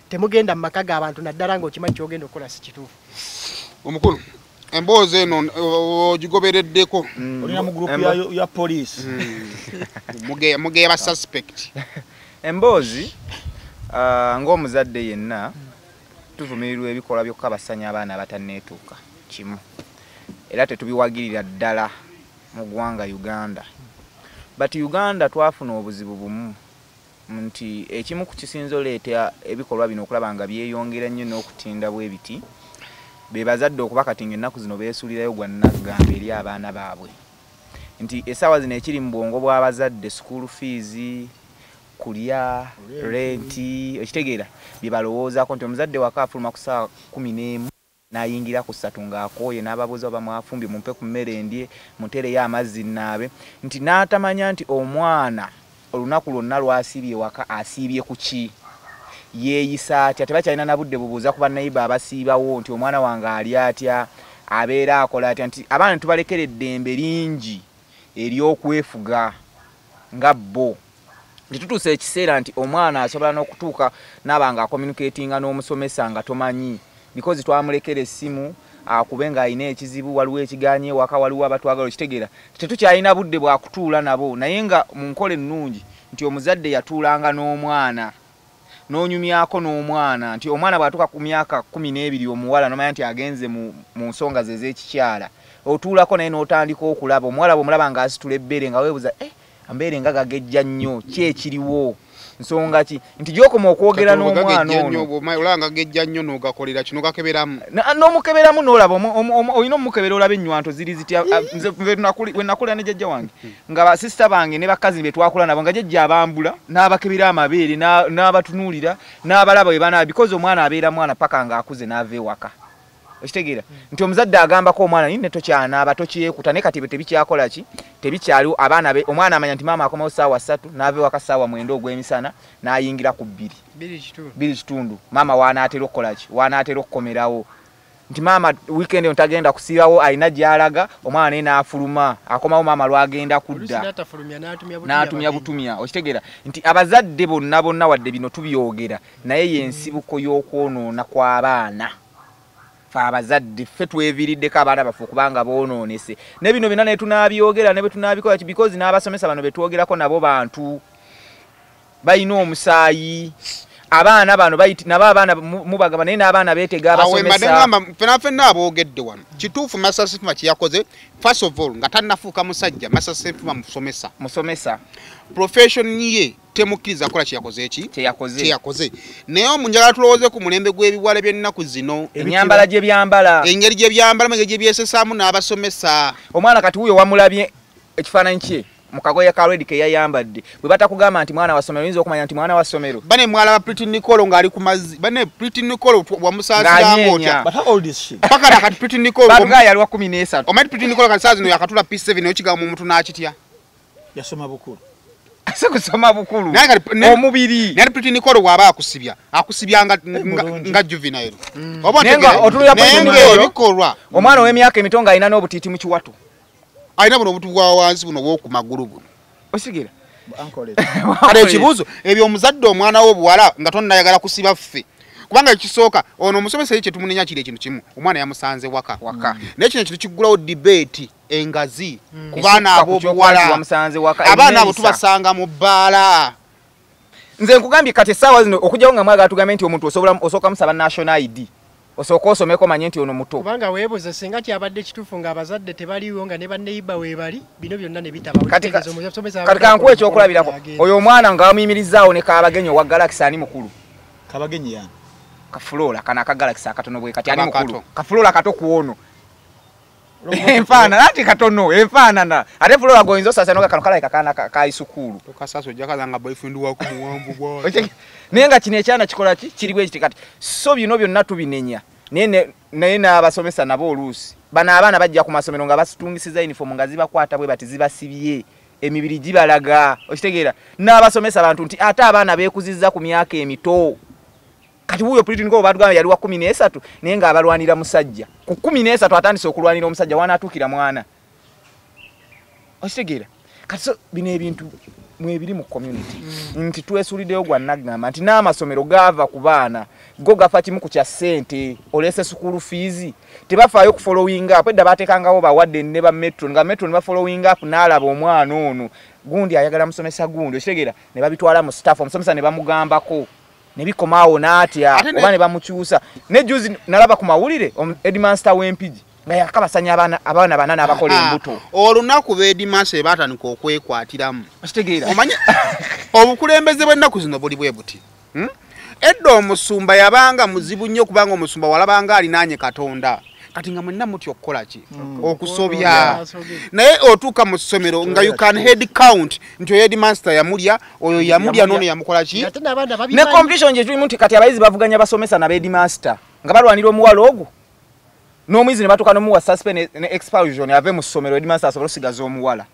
temugenda mu maka g'abantu naddala ng'okimanyi kyogenda okukola si kituufu
omukulu emboozi eno ogigobereddeko
olina mu gurupu ya poliisi
mugeeba suspect
emboozi ng'omuzadde yenna tuvumirirwa ebikolwa by'okukabasanya abaana abatanneetuuka kimu era tetubiwagirira ddala mu ggwanga Uganda but Uganda twafuna obuzibu bumu nti ekimu ku kisinzo leeta ebikolwa bino okulaba nga byeyongera nnyo n'okutinda bw'ebiti be bazadde okuba kati ng'ennaku zino beesuulirayo gwa nnaggamba eri abaana baabwe nti essaawa zino ekiri mu bwongo bw'abazadde school fees kulya renti ekitegeera bye balowoozaako nti omuzadde waka afuluma ku ssaawa 11 n'ayingira ku 3 ng'akooye n'ababuuza oba mwafumbye mumpe ku mmere ndye mutereyo amazzi nnaabe nti n'atamanya nti omwana olunaku lwonna lwasiibye waka asiibye ku ki yeeyisa atya tebakyalina na budde bubuuza ku bannayiba abasiibawo nti omwana wange ali atya abeera akola atya nti abaana tubalekera eddembe lingi ery'okwefuga nga bo Nitutuuse ekiseera nti omwana asobola n'okutuuka n'abanga akommunicatinga n'omusomesa nga tomanyi because twamulekera essimu akube nga alina ekizibu waliwo ekiganye waka waliwo abatwagala kitegeera tetukyalina budde bwa kutuula nabo naye nga mu nkola ennungi nti omuzadde yatuulanga n'omwana n'onyumyako n'omwana nti omwana bw'atuuka ku myaka 12 omuwala nomanya nti agenze mu nsonga ze z'ekikyala otuulako naye n'otandika okulaba omuwala bw'omulaba ng'asitula ebbere nga weebuza ambeere nga gagejja nnyo ki ekiriwo nsonga ki nti gyokoma okwogera n'omwana ono
olanga gejja nnyo n'ogakolera kino gakeberamu
n'omukeberamu n'olaba olina omukebera olaba ennywanto ziri zitya nze we nakulira ne jjajja wange nga basisita bange ne bakazi be twakula nabo nga jjajja abambula n'abakebera amabeere n'abatunuulira n'abalaba we bana because omwana abeera mwana paka ng'akuze n'ava ewaka okitegeera nti omuzadde agambako omwana nine tokyanaaba tokyekuta naye kati tebikyakola ki tebikyaliwo abaana be omwana amanya nti maama akomawo ssaawa 3 n'ava ewaka ssaawa 9 ogw'emisana n'ayingira ku 2 kitundu maama waanaatera okukola ki waanaatera okukomerawo nti maama weekend ntagenda kusiibawo alina gy'alaga omwana naye n'afuluma akomawo maama lwagenda kudda n'atumya butumya okitegeera nti abazadde bonna wadde bino tubyogera naye y'ensibuko y'okwonoona kw'abaana abazadde ffe tweviiriddeko abaana baffe okubanga boonoonese ne bino byonna ne tunaabyogera ne bwe tunaabikola ki because n'abasomesa bano betwogerako nabo bantu balina omusaayi abaana bano nabo abaana mubagamba naye n'abaana beetega abasomesa
ffenna aboogedde wano kituufu Master Sefuma kye yakoze first of all nga tannafuuka musajja Master Sefuma musomesa profession ye temukkiriza kola kyeyakoze eki kyeyakoze naye omunjagala tulowooze ku mulembe gw'ebiwala by'ennaku zino
ennyambala gye byambala
engeri gye byambala engeri gye byesesaamu n'abasomesa
omwana kati wuyo wamulabye ekifaananyi kye mu kagoye ka red ke yayambadde bwe batakugamba nti mwana wa ssomero oyinza okumanya nti mwana wa ssomero
bane mwalaba Pretty Nicole ng'ali ku mazzi bane Pretty Nicole wamusaasiranga otya
but how old is she
paka na kati Pretty Nicole
baluga yali wa 13
omanyi Pretty Nicole kati saa zino yakatula P7 n'okiga mu muntu n'akitya
yasoma bukulu
ase kusoma bukulu omubiri
naye Pretty Nicole waba akusibya nga juvenile
nenga otuluya
ebikolwa
omwana w'emyaka emitongo alina n'obutiiti mu kiwato
alina buno obutu bwa wansi buno bw'oku magulu buno
osigira
kale ekibuuzo ebyo omuzadde omwana w'obuwala nga tonnayagala kusiba ffe kubanga ekisooka ono omusomesa ye kye tumunenya kiri ekintu kimu omwana yamusanze waka naye kino ekintu kiggulawo debate engazi ku baana ab'obuwala abaana abo tubasanga mu bbaala
nze nkugambye kati essaawa zino okugyawo nga mwagala tugambe nti omuntu osooka musaba national ID osooka osomeko manye nti ono muto
kubanga weebuze singa kyabadde kituufu ng'abazadde tebaliwo nga ne banneyiba weebali bino byonna ne bitaba
kati kankuwa ekyokulabirako oyo omwana nga bamuyimirizaawo ne Kabagenyi owa Galaxy ani mukulu
Kabagenyi yani
Kafulola kana aka Galaxy akatono bwe kati ani mukulu Kafulola kato kuono enfaanana ati katono enfaanana ate Fulola goyinza osasanoga kano kalaika kana ka isukulu
tokasaso jakazanga boyfriend wako muwanvu bwa
naye nga kino ekyana kikola ki kiri bwe kiti kati so bino byonna tubinenya naye n'abasomesa nabo oluusi bano abaana bajja ku masomero nga basitungisiza uniform nga zibakwata bwe bati zibasibye emibiri gibalaga okitegeera n'abasomesa abantu nti ate abaana beekuzizza ku myaka emito kati wuyo Pretty Nicole batugamba yali wa 13 naye nga abalwanira musajja ku 13 atandise okulwanira omusajja wanaatuukira mwana okitegeera kati so bino ebintu mwebiri mu community nti twesuuliddeyo gwa nagamba nti n'amasomero gaava ku baana go gafa kimu ku kya ssente olese school fees tebafaayo ku following up edda baateekangawo bawadde ne ba metro nga metro ne ba following up n'alaba omwana ono gundi ayagala musomesa gundi okitegeera ne babitwala mu staff omusomesa ne bamugambako ne bikomaawo n'atya oba ne bamukyusa ne juzi nalaba ku mawulire Headmaster w'Empigi nga yakabasanya abaana banana abakola embuto
olunaku Headmaster baatandika okwekwatiramu
okitegeera
omanyi obukulembeze bw'ennaku zino buli bwe buti edda omusumba yabanga muzibu nnyo kubanga omusumba walabanga alinaanye Katonda kati nga mwenna mutyo okukola ki okusobya naye otuuka mu ssomero nga you can head count nti headmaster yamulya oyo yamulya nono yamukola ki
ne competition gye tulimu nti kati abayizi bavuganya basomesa na headmaster nga balwanira omuwala ogwo n'omuyizi ne batuuka n'omuwa suspend ne expulsion ave mu ssomero headmaster asobola osigaza omuwala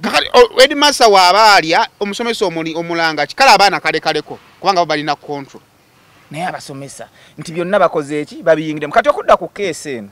kakati headmaster waaba alya omusomesa omulanga kikala abaana kalekaleko kubanga balina control
naye abasomesa nti byonna bakoze eki babiyingiremu kati okudda ku keesi eno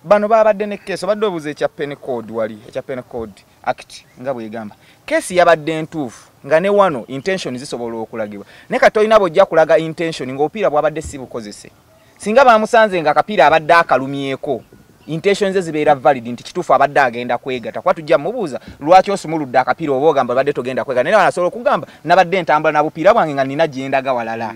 bano babadde ne keesi obadde obuuza ekya penal code wali ekya penal code act nga bwegamba keesi yabadde ntuufu nga ne wano intention zisobola okulagibwa naye kati olina bw'ojja kulaga intention ng'obupiira bwabadde si bukozese singa bamusanze nga akapiira abadde akalumyeko intention ze zibeera valid nti kituufu abadde agenda kwegatta kuba tujja mubuuza lwaki osumuludde akapiira oba ogamba obadde togenda kwegatta naye anasobola okugamba nabadde ntambula na bupiira bwange nga nina gyendaga walala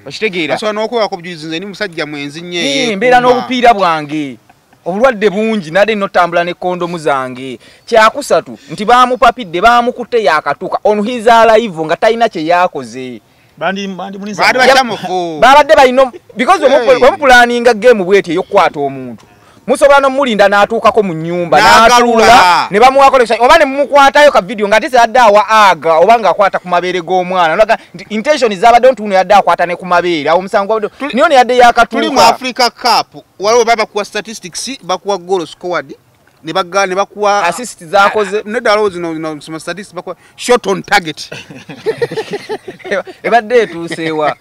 okitegeera
asobola n'okwewaka obujulizi nze ni musajja mwenzi nnyo
mbeera n'obupiira bwange obulwadde bungi nadde notambula ne kondomu zange kyakusatu nti bamupapidde bamukutte yakatuuka on his alive nga talina kye yakoze babadde balina because omupulaninga game bweti eyokukwata omuntu musobola nomulinda n'atuukako mu nnyumba n'atula ne bamuwakolesa oba ne mumukwatayo ka video nga tese yadde awa aga oba ng'akwata ku mabeere g'omwana nolaga nti intention zabadde nti uno yadde akwata ne ku mabeere awo omusango niyo ne yadde yakatuuka
tuli mu Africa Cup waliwo bakuwa statistics bakuwa goal scored ne bakuwa
assist zakoze
nedalo zino statistics bakuwa shot on target
ebadde etuuseewa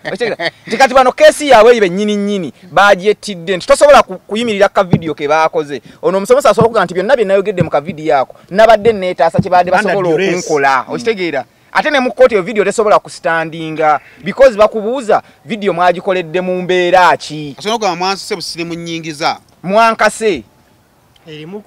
tikati bano keesi yaabwe ibe nnyini bagyetidde nti tosobola kuyimirira ka video ke baakoze ono omusomesa asobola okuga nti byonna bye nayogedde mu ka video ako nabadde neetaasa kye baadde basobola okunkola okitegeera ate ne mu kkooti eyo video tesobola kusitandinga because bakubuuza video mwagikoledde mu mbeera ki
asobola okugamba mwansise busiri mu nnyingiza
mwankase
erimu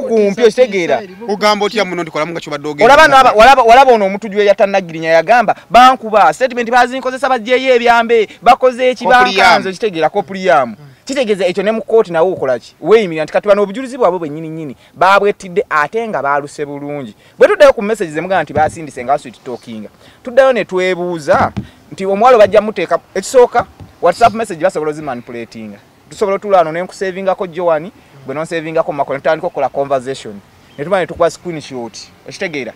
kumpi
okitegeera
ogamba otya muno ndikola munga kibadde ogenda
olaba ono omuntu gwe yatannagirinya yagamba bankuba statement bazinkozesa bajjeyo ebyambe bakoze ekibankanzo okitegeera kopuliyamu kitegeeza ekyo ne mu kkooti nawe okola ki weeyimira nti kati bano obujulizi bwabwe bwennyini baabwettidde ate nga baaluse bulungi bwe tuddayo ku message zemugamba nti basindise nga sweet talking tuddayo ne twebuuza nti omuwalo bajja muteeka ekisooka whatsapp message basobola ozimanipulatinga tusobola otulaano ne nkusavingako Joani bwe nonsavingako makola tutandika okukola conversation ne tumanya tukwa screenshot okitegeera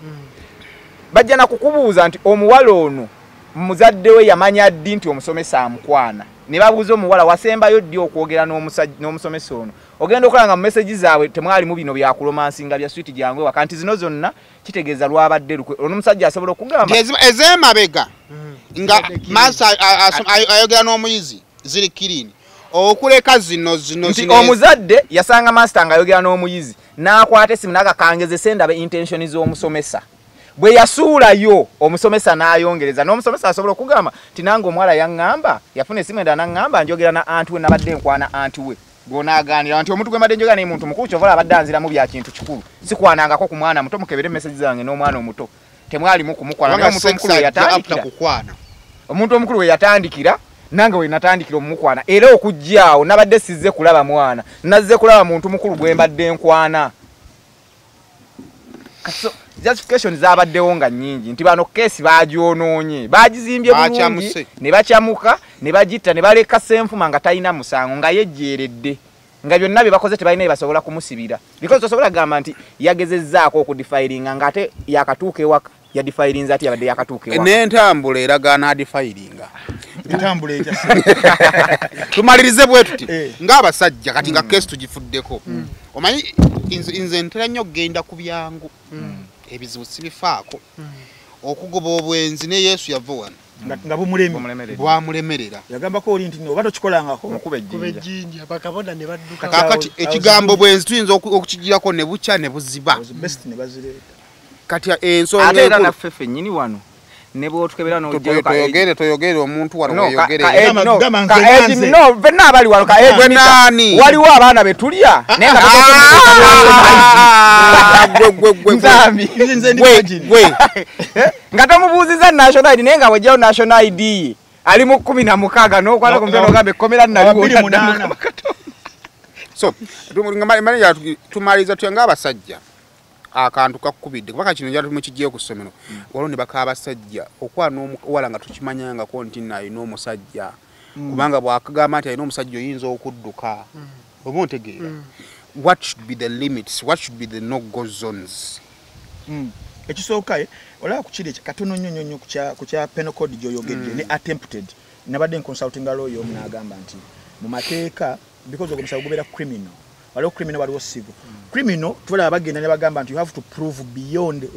bajja nakukubuuza nti omuwala ono muzadde we yamanya ddi nti omusomesa amukwana ne babuuza omuwala wasembayo ddi okwogera n'omusomesa ono ogenda okulanga mu message zaabwe temwalimu bino byakulomansinga bya sweet jangwe waka nti zino zonna kitegeeza lwabadde lukwe ono omusajja asobola okugamba
ez'emabega nga masa ayogera n'omuyizi ziri kirini okuleka zino
nti omuzadde yasanga master ng'ayogera n'omuyizi n'akwata essimu n'agakangezesa endabe intention z'omusomesa bwe yasuulayo omusomesa n'ayongereza n'omusomesa asobola okugamba ti nange omwala yaŋŋamba yafuna essimu endala n'aŋŋamba njogera na anti we nabadde nkwana anti we gw'onaaganira nti omuntu gwe mbadde njogera naye muntu mukulu kyovala abadde anziramu bya kintu kikulu sikwanangako ku mwana muto mukebere message zange n'omwana omuto temwalimu kumukwana naye omuntu omukulu we yatandikira omuntu omukulu we yatandikira nange we natandikira omukwana era okujjaawo nabadde sizze kulaba mwana nazze kulaba muntu mukulu gwe mbadde nkwana justification zabaddewo nga nnyingi nti bano keesi bagyonoonye bagizimbye bulungi ne bakyamuka ne bagitta ne baleka Ssenfuma nga talina musango nga yejjeeredde nga byonna bye bakoze tebalina bye basobola kumusibira because tosobola gamba nti yagezezzaako okudifiringa ng'ate yakatuuka ewaka yadifirinza ati yabadde yakatuuka ewaka
n'entambula eragaana adifiringa tumalirize bwe tuti ng'abasajja kati nga keesi tugifuddeko omanyi nze ntera nnyo okgenda ku byangu ebizibu sibifaako okugoba obwenzi ne Yesu yava wano
nga
bwamulemerera
yagambako oli nti oba tokikolangako
mukube ejjinja bakabona ne badduka
kakati ekigambo bwenzi tuyinza okukigirako ne bucya ne buziba kati ensonga
ate era naffe ffennyini wano ne bw'otukebera
toyogere omuntu wano weyogere
fenna abali wano waliwo abaana be tulya naye nga tomubuuziza national ID naye nga bwejjawo national ID ye ali mu 16 n'okwata ku mutwe n'ogamba ekkomera naliwo
so tumaliza tuyange abasajja akantu kakubidde kubaka kino njalo tumukijje ku ssomero walo ne bakaba basajja okwana omuwala nga tukimanyanga ko nti nayo n'omusajja kubanga bwakagamba nti ayina omusajja oyinza okudduka oba ontegeera what should be the limits, what should be the no-go zones?
Ekisooka olaba ku kiri katono nnyo ku kya penal code gy'oyogedde ne attempted nabadde consulting lawyer omu n'agamba nti mu mateeka because omusango gubeera criminal waliwo criminal waliwo civil criminal tulaba bagenda ne bagamba nti you have to prove beyond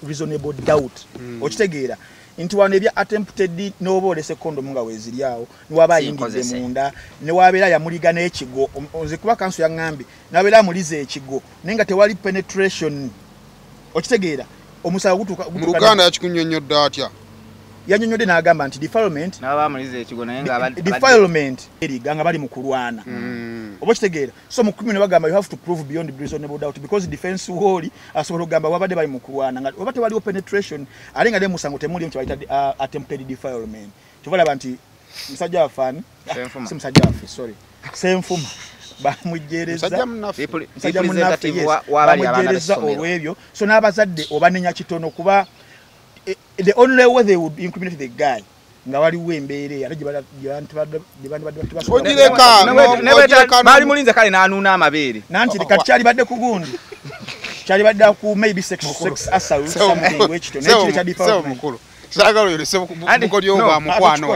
reasonable doubt okitegeera nti wano ebya attempted n'oba olese condom nga weeziri awo niwaba ayingidde munda ne wabeera yamuliga n'ekigo nze kuba kanso yaŋŋambye nabeera amulize ekigo naye nga tewali penetration okitegeera omusawo gutuka
mu Luganda yakikunnyonnyodde atya
yanyonyodde n'agamba nti defilement
n'abamulize ekigo naye nga
defilement eriga nga bali mu kulwana oba kitegeera so mu criminal bagamba you have to prove beyond reasonable doubt because defense wall asobola okugamba wabadde bali mu kulwana nga oba tewaliwo penetration ali nga ne musango temuli mu kibayita attempted defilement kivalaba nti musajja wafani si musajja waffe sorry senfuma bamujereza musajja munaffe bamujereza olw'ebyo so n'abazadde obanenya kitono kuba the only way they would incriminate the guy nga waliwo embeera ate
bali mulinze kale n'anuuna amabeere
nanti kati kyalibadde ku gundi kyalibadde ku maybe sex assault something wekito nekiri kya defilement
sagalo yole sebo kubukoli oba mukwano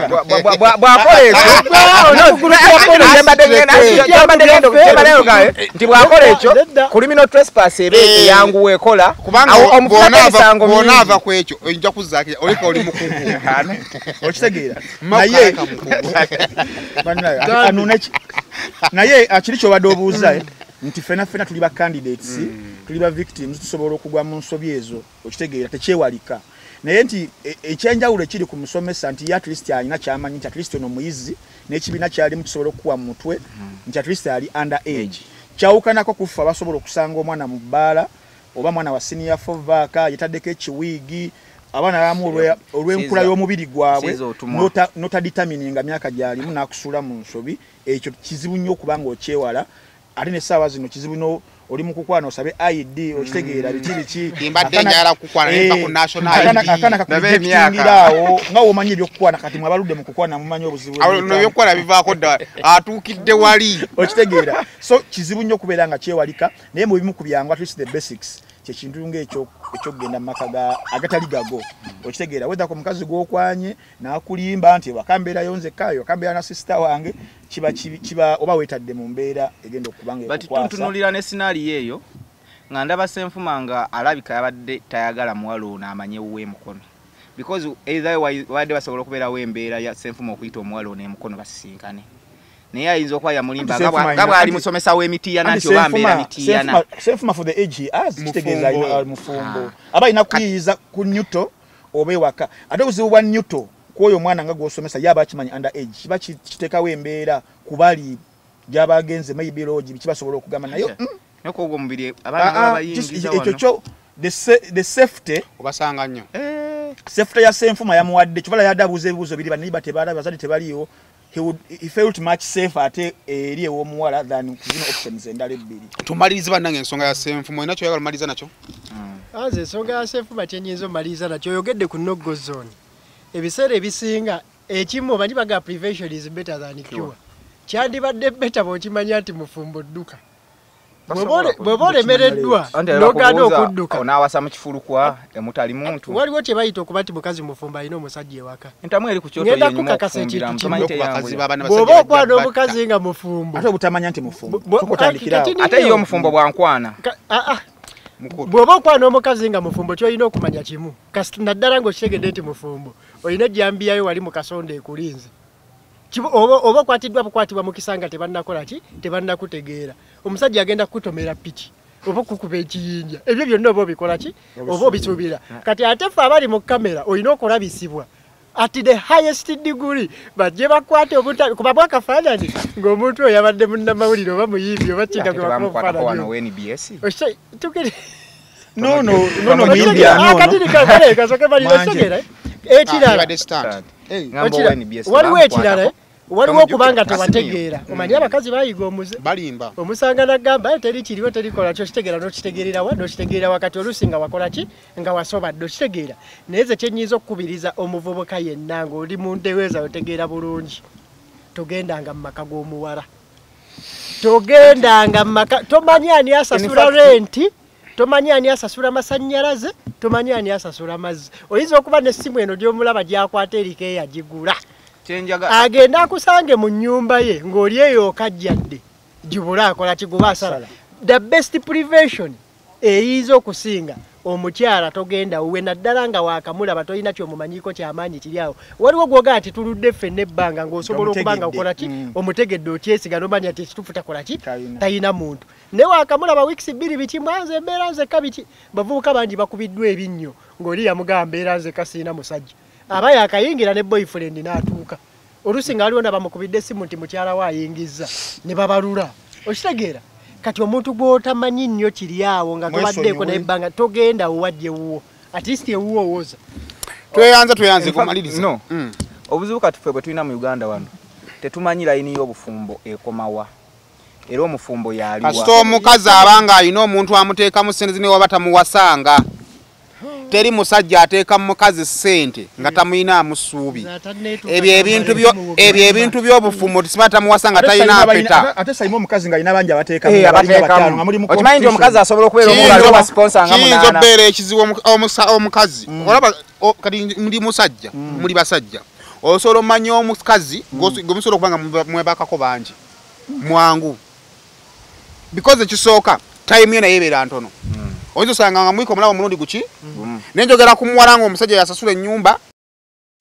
bwakola ekyo nti bwakola ekyo criminal trespass ebe eyangu wekola
kubanga bonava kwekyo ojja kuzakira oleka oli mukungu
okitegeera naye anuneki naye akiri kyobadde obuuza nti fena tuli ba candidates tuli ba victims tusobola okugwa mu nsobi ezo okitegeera tekyewalika naye nti ekyenjawulo ekiri ku musomesa nti at least alina kyamanyi nti at least ono muyizi n'ekibiina kyalimu kisobola okukuwa mu mutwe nti at least ali under age kyawukanako kufa basobola okusanga omwana mu bbaala oba mwana wa senior fovaaka yetaddeko ekiwiigi abaana bamu olw'enkula y'omubiri gwabwe notaditamininga myaka gyalimu n'akusuula mu nsobi ekyo kizibu nnyo okubanga okyewala ate n'essaawa zino kizibu no oli mukukwana osabe ID okitegeera biki
imbadde njala kukwana nemba ku national ID
akana kakutingirawo nga omanyi ebyokukwana kati mwabaludde mukukwana mumanyi obuzibu
awo no byokukwana bivaako dda atuukidde wali
okitegeera so kizibu nnyo kubeera nga kyewalika naye mu bimu ku byangu at least the basics kyekintu ng'ekyo ekyokugenda mu maka agatali gago okitegeera weda ku mukazi gw'okwanye n'akulimba nti wakambeerayo nzekkayo wakambeera na sisita wange kiba oba weetadde mu mbeera egenda okubanga
ekukwasa tuntunulira ne scenario eyo nga ndaba Senfuma nga alabika yabadde tayagala muwala ono amanye w'emukono because either wadde basobola okubeerawo embeera ya Senfuma okuyita omuwala ono emukono basisinkane naye ayinza okuba yamulimba nga bw'ali musomesa w'emitiiyana nti oba mbeera mitiiyana
Senfuma for the age he has kitegeeza mufumbo aba alina kuyiyiza ku nyuto oba ewaka ate obuzibu bwa nyuto kwoyo omwana nga gw'osomesa yaba akimanyi under age kiba kiteekawo embeera kubali gyaba agenze maybe lodge bikibasobola okugamba nayo
nekogwo omubiri abaana babayingiza wano
ekyo kyo the safety
obasanga nnyo
safety ya Senfuma yamuwadde kivala yadabuuza ebibuuzo biri baniba tebalaba bazadde tebaliyo he felt much safer ate eri ew'omuwala than kuzino options endala ebbiri
tumalirize bannange ensonga ya Senfuma olina kyoyagala omaliza nakyo
aze ensonga ya Senfuma kyenyinza omaliza nakyo oyogedde ku no-go zone ebiseera ebisinga ekimu omanyi baga prevention is better than cure kyandibadde beta bw'okimanya nti mufumbo dduka bw'oba olemereddwa n'ogaana okudduka
n'awasa mu kifulukwa emutali muntu
waliwo kye bayita okuba nti mukazi mufumbo alina omusajja ewaka
entamu eri ku kyoto yenyuma okufumbira mutomanyi
bw'oba okwana omukazi nga mufumbo
ate obutamanya nti mufumbo
ate ye omufumbo bwankwana
bw'oba okwana omukazi nga mufumbo kyolina okumanya kimu naddala ng'okitegedde nti mufumbo olina ejjambiyayo wali mu kasonda ekulinze oba okwatiddwa bukwatibwa mu kisanga tebannakola ki tebannakutegeera omusajja agenda kukutomera piki oba okukuba ekiyinja ebyo byonna oba obikola ki oba obisuubira kati ate ffe abali mu kamera olina okulabisibwa at the highest degree bajje bakwate kuba bwakafaanani ng'omuntu oyo yabadde munnamawulire oba muyimbi oba kinga gwe bakubafaanani waliwo ekirala waliwo okubanga tewategeera omanyi abakazi bayiga omuze
balimba
omusanga nagamba teri kiriwo terikola kyo kitegeera n'okitegeerera wa n'okitegeerera wakati oluusi nga wakola ki nga wasobadde okitegeera naye ze kyenyiza okukubiriza omuvubuka yenna ng'oli mu nteweeza otegeera bulungi togendanga mu maka g'omuwala togendanga maka tomanyi ani asasula renti tomanyi ani asasula masannyalaze tomanyi ani asasula mazzi oyinza okuba n'essimu eno gy'omulaba gyakwata eriko eyagigula agenda akusange mu nnyumba ye ng'oli eyo okajjadde gibula akola kiguba asala the best prevention eyinza okusinga omukyala togenda uwe naddala nga waakamulaba tolina ky'omumanyiko ky'amaanyi kiri awo waliwo gwoga ati tuludde ffenna ebbanga ng'osobola okuba nga okola ki omutegedde okyesiga n'omanya ati ekituufu takola ki talina muntu ne waakamulaba wiikisi bbiri biti mwanze embeera nzekka biti bavubuka bangi bakubiddwa ebinnyo ng'oli yamugamba mbeera nzekka siina musajja aba yakayingira ne boyfriend n'atuuka oluusi nga waliwo nabamukubidde essimu nti mukyala we ayingizza ne babalula okitegeera kati omuntu gw'otamanyi nnyo kiri awo nga tobaddeeko nayebbanga togenda owajje wuwo at least ewuwo owoza
tweyanze kumaliriza
no obuzibu kati ffe bwe tulina mu Uganda wano tetumanyi layini y'obufumbo ekomawa era omufumbo yaliwa
kasita omukazi abanga alina omuntu amuteekamu ssente zine waba tamuwasanga teri musajja ateeka mukazi ssente nga tamuyinaamu ssuubi ebyo ebintu by'obufumbo tisiba tamuwasanga talina apeta
ate sayimu omukazi nga alina bangi abateeka
okimanyi nti omukazi asobola okubeera omulala obasponsa nga
kiyinza okubeera ekizibu omukazi olaba kati muli musajja muli basajja osobola omanya omukazi gwe musobola okuba nga mwebakako bangi mwangu because ekisooka time yona yebeera ntono oyinza osanga nga mwiko omulabo mulundi guki nenjogera ku muwala nga omusajja yasasula ennyumba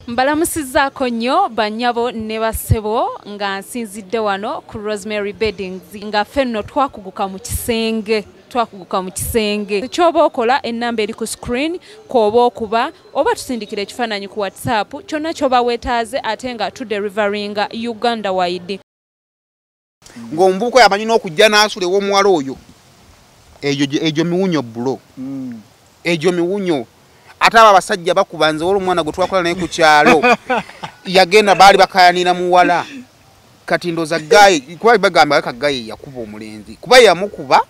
mbalamusizzaako nnyo bannyabo ne bassebo nga nsinzidde wano ku Rosemary Beddings nga ffenno twakuguka mu kisenge kyoba okola ennamba eri ku screen kwoba okuba oba tusindikira ekifaananyi ku WhatsApp kyonna kyoba weetaaze ate nga tuderivaringa Uganda wide
ng'omuvubuka yamanyi n'okujja n'asula ew'omuwala oyo ejo miwunyo bulo ejo miwunyo ate abo abasajja bakubanze wala omwana gwe twakola naye ku kyalo yagenda baali bakayanira muwala kati ndoza gayi kuba bagamba ka gayi yakuba omulenzi kuba yamukuba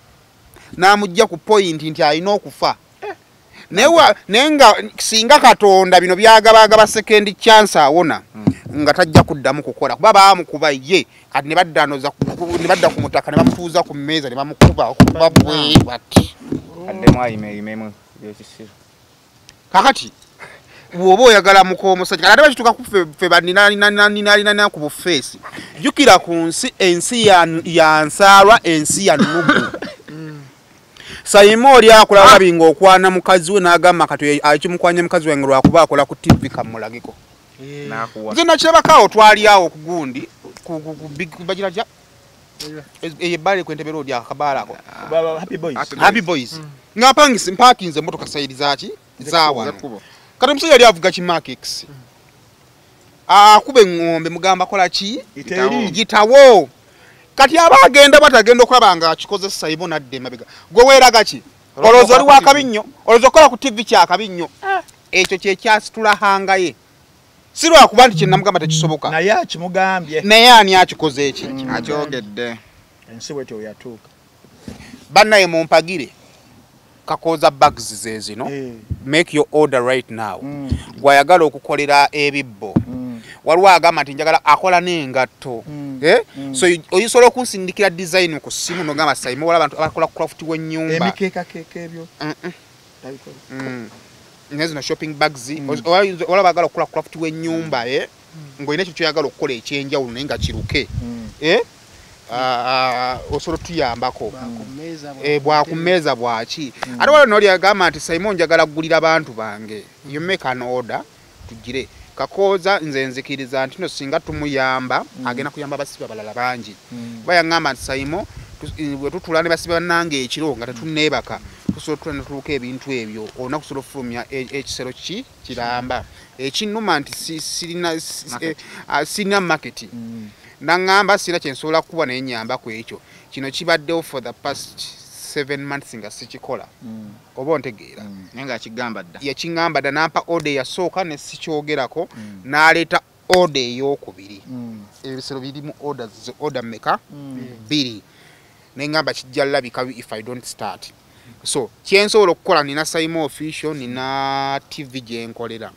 n'amujja ku point nti alina okufa naye nga singa Katonda bino byagabagaba second chance awona nga tajja kuddamu kukola kuba baamukuba ye kati ne badda ku mutaka ne bamutuuza ku mmeeza ne bamukuba okuba bwe bati kakati bw'oba oyagala muko omusajja ate bakituuka ku ffe baninalina ku bufeesi jjukira ku ensi ya nsaalwa ensi ya nugu sayima oli akola labinga okwana mukazi we n'agamba kati akimukwanya mukazi wange lwakuba akola ku TV kamulagiko nze nakirabakaawo twali awo ku gundi bagira tya eyebbale kwentebe road akabaala ako Happy Boys nga mpakinze emmotoka sayidi zaki zaawa kati omusajja yali avuga kimakix akuba eŋŋombe mugamba kola ki gitawo kati aba agenda batagenda okulaba nga akikozesa ibo nadde emabega gwe weeraga ki olowooza oli wakabinnyo olowooza okola ku TV kyakabinnyo ekyo kyekyasitula hangaye si lwakuba nti kyenamugamba tekisoboka
naye akimugambye
naye ani akikoze eki
akyogedde
ensi bwetyo yatuuka
bannaye mumpagire kakoza bags zezino make your order right now gwayagala okukolera ebibbo waliwo agamba nti njagala akola n'engatto so oyisobola okunsindikira design ku ssimu nogamba sayima wala abantu abakola craft w'ennyumba
emikeekakeka ebyo
nezino shopping bags wala bagala okukola craft w'ennyumba ng'olina ekyo kyoyagala okukola ekyenjawulo naye nga kiruke osobola tuyambako bwakumeeza bwaki ate wala noli agamba nti Simon njagala kugulira abantu bange you make an order tugire kakoza nze nzikiriza nti no singa tumuyamba agenda kuyamba basiba balala bangi bayaŋŋamba nti Simon bwe tutula ne basiba nange ekiro nga tetunneebaka tusobola tutuuka ebintu ebyo olina kusobola ofulumya ekisero kiramba ekinnuma nti sirina market naŋŋamba sirina kyensobola kuba naye nyamba ku ekyo kino kibaddewo for the past 7 months nga sikikola oba ontegeera
naye nga akigamba dda
yakiŋŋamba dda nampa order eyasooka ne sikyogerako n'aleeta order ey'okubiri ebisero birimu order meka 2 neŋŋamba kijja labika if I don't start so kyensobola okukola nina Simon official nina TV gyenkolera